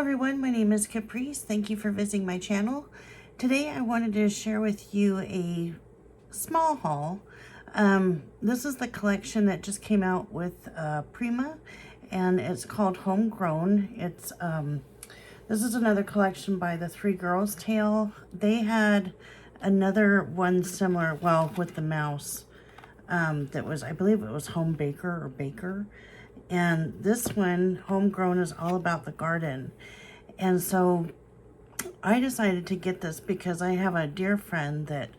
everyone, my name is Caprice. Thank you for visiting my channel. Today I wanted to share with you a small haul. This is the collection that just came out with Prima, and it's called Homegrown. This is another collection by the Three Girls Tale. They had another one similar, well, with the mouse, that was, I believe it was Home Baker or Baker. And this one, Homegrown, is all about the garden. And so I decided to get this because I have a dear friend that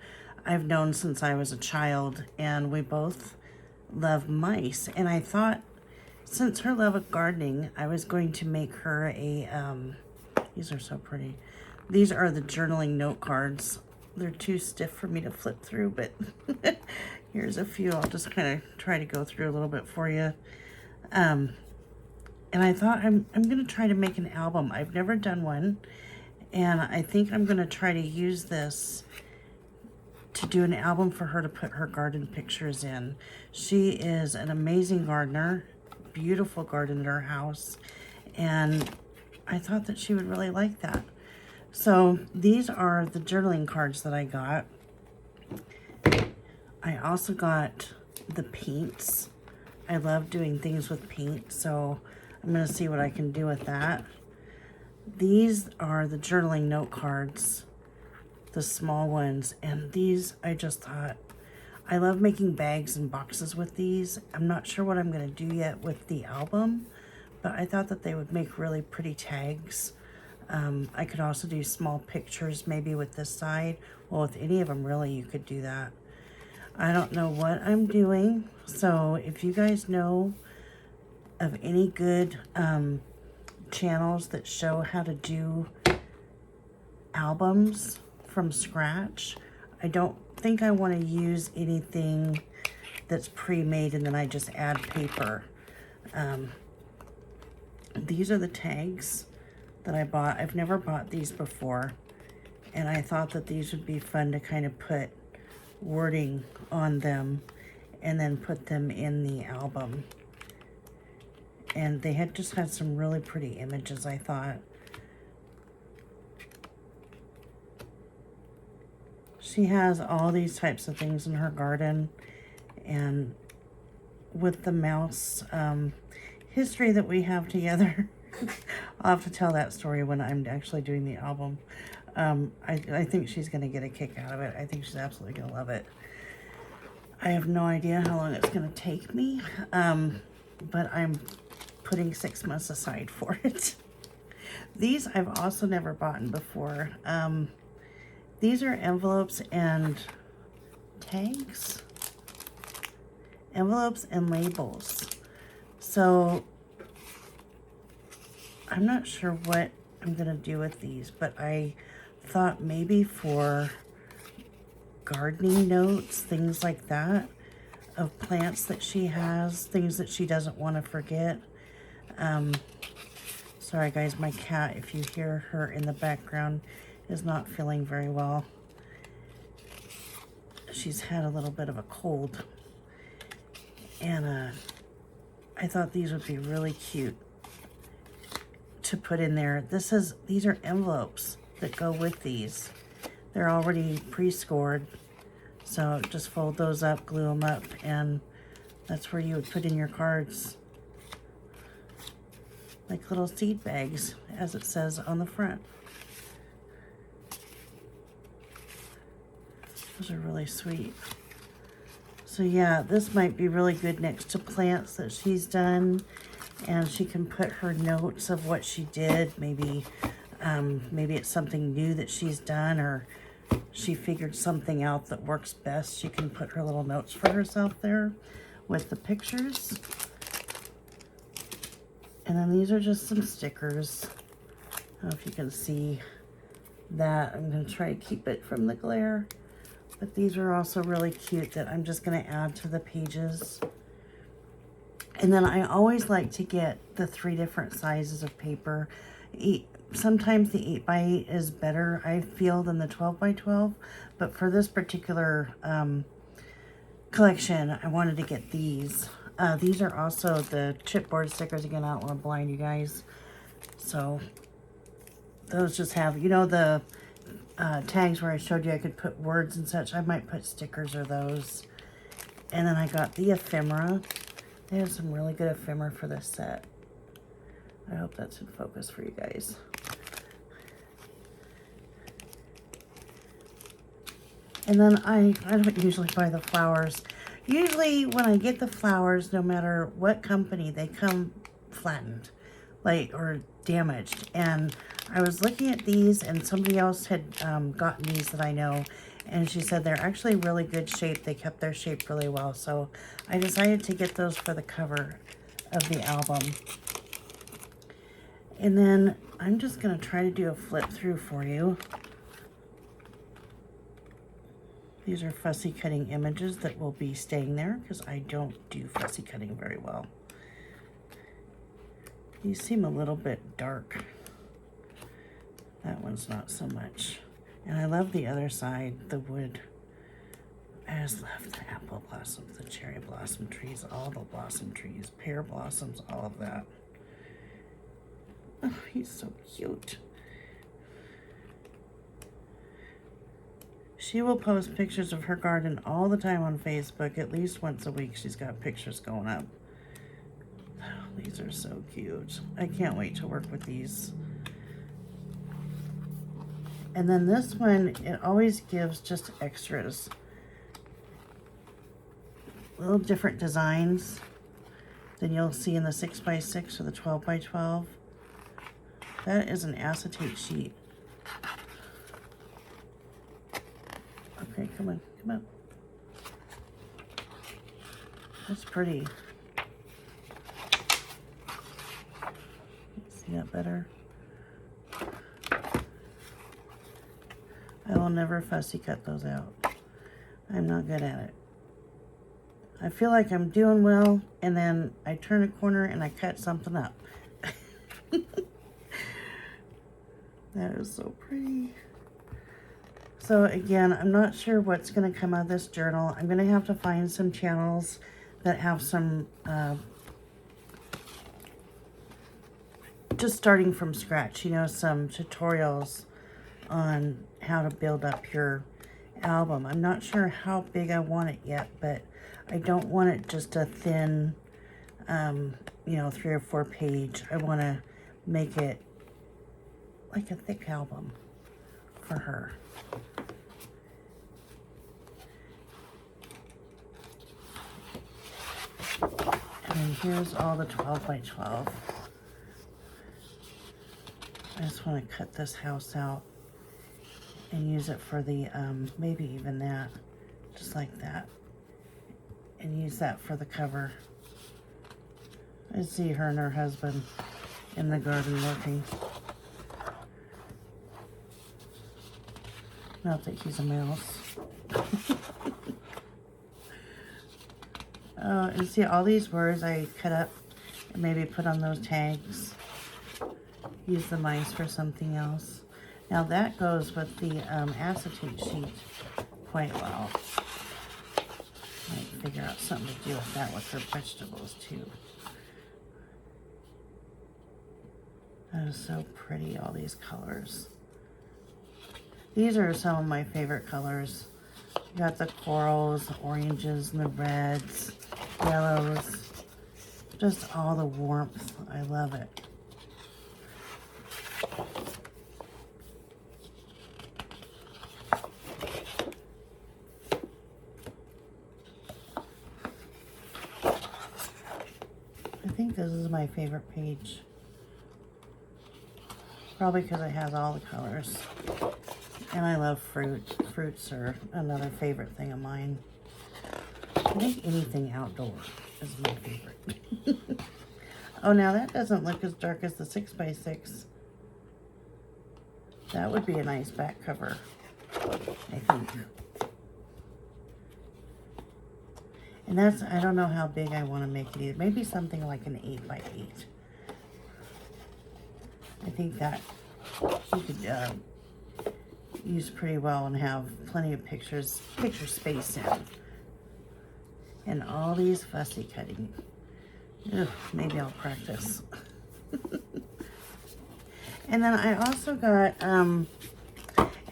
I've known since I was a child, and we both love mice. And I thought, since her love of gardening, I was going to make her a, these are so pretty. These are the journaling note cards. They're too stiff for me to flip through, but here's a few. I'll just kind of try to go through a little bit for you. And I thought I'm going to try to make an album. I've never done one, and I think I'm going to try to use this to do an album for her to put her garden pictures in. She is an amazing gardener, beautiful garden at her house, and I thought that she would really like that. So these are the journaling cards that I got. I also got the paints. I love doing things with paint, so I'm going to see what I can do with that. These are the journaling note cards, the small ones, and these I just thought, I love making bags and boxes with these. I'm not sure what I'm going to do yet with the album, but I thought that they would make really pretty tags. I could also do small pictures maybe with this side. Well, with any of them really, you could do that. I don't know what I'm doing, so if you guys know of any good channels that show how to do albums from scratch, I don't think I want to use anything that's pre-made and then I just add paper. These are the tags that I bought. I've never bought these before, and I thought that these would be fun to kind of put wording on them and then put them in the album. And they had just had some really pretty images, I thought. She has all these types of things in her garden, and with the mouse history that we have together, I'll have to tell that story when I'm actually doing the album. I think she's going to get a kick out of it. I think she's absolutely going to love it. I have no idea how long it's going to take me, but I'm putting 6 months aside for it. These I've also never bought before. These are envelopes and tags. Envelopes and labels. So I'm not sure what I'm going to do with these, but I thought maybe for gardening notes, things like that, of plants that she has, things that she doesn't want to forget. Sorry guys, my cat, if you hear her in the background, is not feeling very well. She's had a little bit of a cold, and I thought these would be really cute to put in there. These are envelopes that go with these. They're already pre-scored, so just fold those up, glue them up, and that's where you would put in your cards, like little seed bags, as it says on the front. Those are really sweet. So yeah, this might be really good next to plants that she's done, and she can put her notes of what she did. Maybe it's something new that she's done, or she figured something out that works best. She can put her little notes for herself there with the pictures. And then these are just some stickers. I don't know if you can see that. I'm going to try to keep it from the glare. But these are also really cute that I'm just going to add to the pages. And then I always like to get the 3 different sizes of paper. Sometimes the 8x8 is better, I feel, than the 12x12. But for this particular collection, I wanted to get these. These are also the chipboard stickers. Again, I don't want to blind you guys. So those just have, you know, the tags where I showed you I could put words and such. I might put stickers or those. And then I got the ephemera. They have some really good ephemera for this set. I hope that's in focus for you guys. And then I don't usually buy the flowers. Usually when I get the flowers, no matter what company, they come flattened, like, or damaged. And I was looking at these, and somebody else had gotten these that I know, and she said they're actually really good shape. They kept their shape really well. So I decided to get those for the cover of the album. And then I'm just going to try to do a flip through for you. These are fussy cutting images that will be staying there because I don't do fussy cutting very well. These seem a little bit dark. That one's not so much. And I love the other side, the wood. I just love the apple blossoms, the cherry blossom trees, all the blossom trees, pear blossoms, all of that. Oh, he's so cute. She will post pictures of her garden all the time on Facebook. At least once a week she's got pictures going up. Oh, these are so cute. I can't wait to work with these. And then this one, it always gives just extras. Little different designs than you'll see in the 6x6 or the 12x12. That is an acetate sheet. Okay, come on, come on. That's pretty. See that better? I will never fussy cut those out. I'm not good at it. I feel like I'm doing well, and then I turn a corner and I cut something up. That is so pretty. So again, I'm not sure what's going to come out of this journal. I'm going to have to find some channels that have some, just starting from scratch, you know, some tutorials on how to build up your album. I'm not sure how big I want it yet, but I don't want it just a thin, you know, 3 or 4 page. I want to make it like a thick album for her. And then here's all the 12x12. I just want to cut this house out and use it for the, maybe even that, just like that. And use that for the cover. I see her and her husband in the garden working. Not that he's a mouse. And see all these words I cut up and maybe put on those tags. Use the mice for something else. Now that goes with the acetate sheet quite well. Might figure out something to do with that with her vegetables too. That is so pretty, all these colors. These are some of my favorite colors. You got the corals, the oranges, and the reds, yellows. Just all the warmth. I love it. I think this is my favorite page. Probably because it has all the colors. And I love fruit. Fruits are another favorite thing of mine. I think anything outdoor is my favorite. Oh, now that doesn't look as dark as the 6x6. That would be a nice back cover, I think. And that's, I don't know how big I want to make it either. Maybe something like an 8x8. I think that you could use pretty well and have plenty of picture space in. And all these fussy cutting. Ugh, maybe I'll practice. And then I also got, and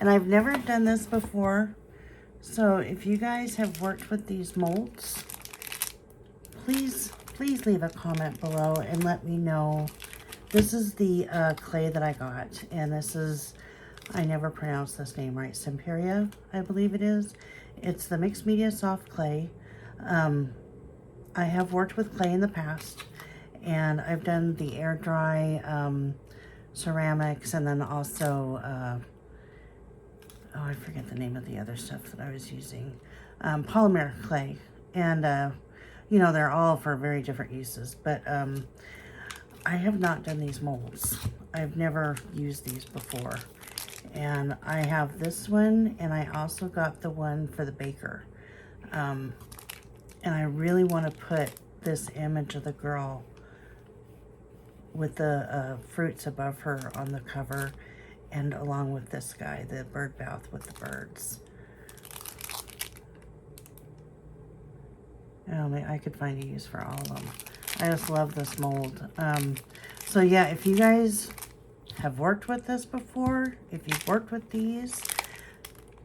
I've never done this before, so if you guys have worked with these molds, please leave a comment below and let me know. This is the clay that I got, and this is, I never pronounced this name right, Semperia, I believe it is. It's the mixed media soft clay. I have worked with clay in the past, and I've done the air dry ceramics, and then also, oh, I forget the name of the other stuff that I was using, polymer clay, and you know, they're all for very different uses, but I have not done these molds. I've never used these before, and I have this one, and I also got the one for the baker, and I really want to put this image of the girl with the fruits above her on the cover, and along with this guy, the bird bath with the birds. Oh, I could find a use for all of them. I just love this mold. So yeah, if you guys have worked with this before, if you've worked with these,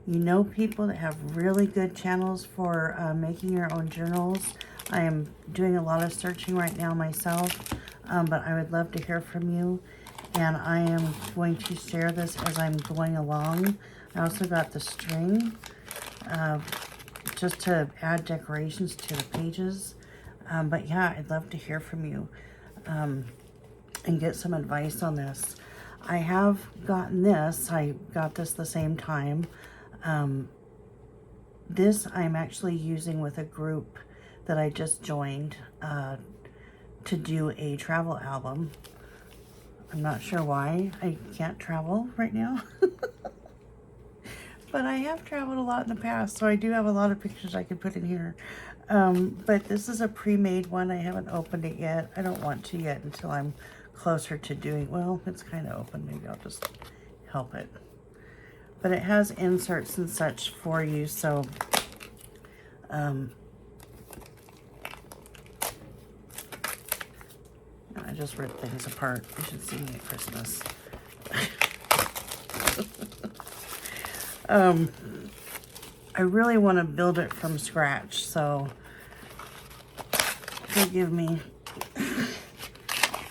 you know people that have really good channels for making your own journals. I am doing a lot of searching right now myself, but I would love to hear from you. And I am going to share this as I'm going along. I also got the string just to add decorations to the pages. But yeah, I'd love to hear from you and get some advice on this. I have gotten this. I got this the same time. This I'm actually using with a group that I just joined to do a travel album. I'm not sure why I can't travel right now. But I have traveled a lot in the past, so I do have a lot of pictures I could put in here. But this is a pre-made one. I haven't opened it yet. I don't want to yet until I'm closer to doing, well, it's kind of open. Maybe I'll just help it. But it has inserts and such for you, so I just rip things apart. You should see me at Christmas. I really want to build it from scratch, so forgive me.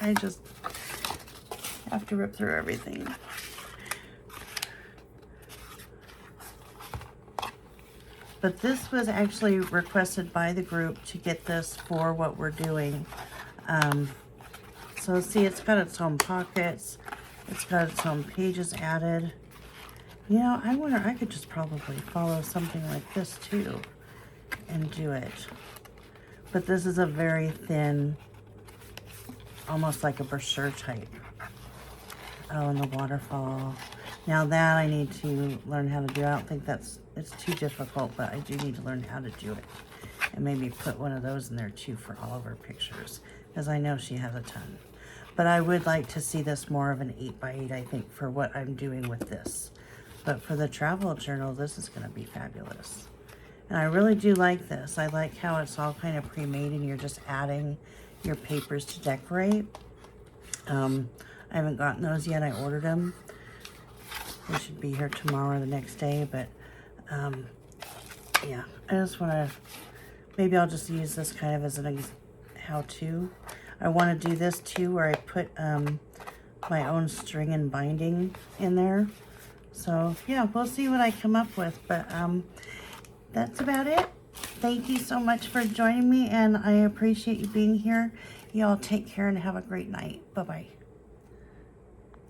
I just have to rip through everything. But this was actually requested by the group to get this for what we're doing. So see, it's got its own pockets. It's got its own pages added. You know, I wonder, I could just probably follow something like this too and do it. But this is a very thin, almost like a brochure type. Oh, and the waterfall. Now that I need to learn how to do. I don't think it's too difficult, but I do need to learn how to do it. And maybe put one of those in there too for all of her pictures, because I know she has a ton. But I would like to see this more of an 8x8, I think, for what I'm doing with this. But for the travel journal, this is going to be fabulous. And I really do like this. I like how it's all kind of pre-made and you're just adding your papers to decorate. I haven't gotten those yet. I ordered them. They should be here tomorrow or the next day. But yeah, I just want to, maybe I'll just use this kind of as an how-to. I want to do this too, where I put my own string and binding in there. So yeah, we'll see what I come up with, but that's about it. Thank you so much for joining me, and I appreciate you being here. Y'all take care and have a great night. Bye-bye.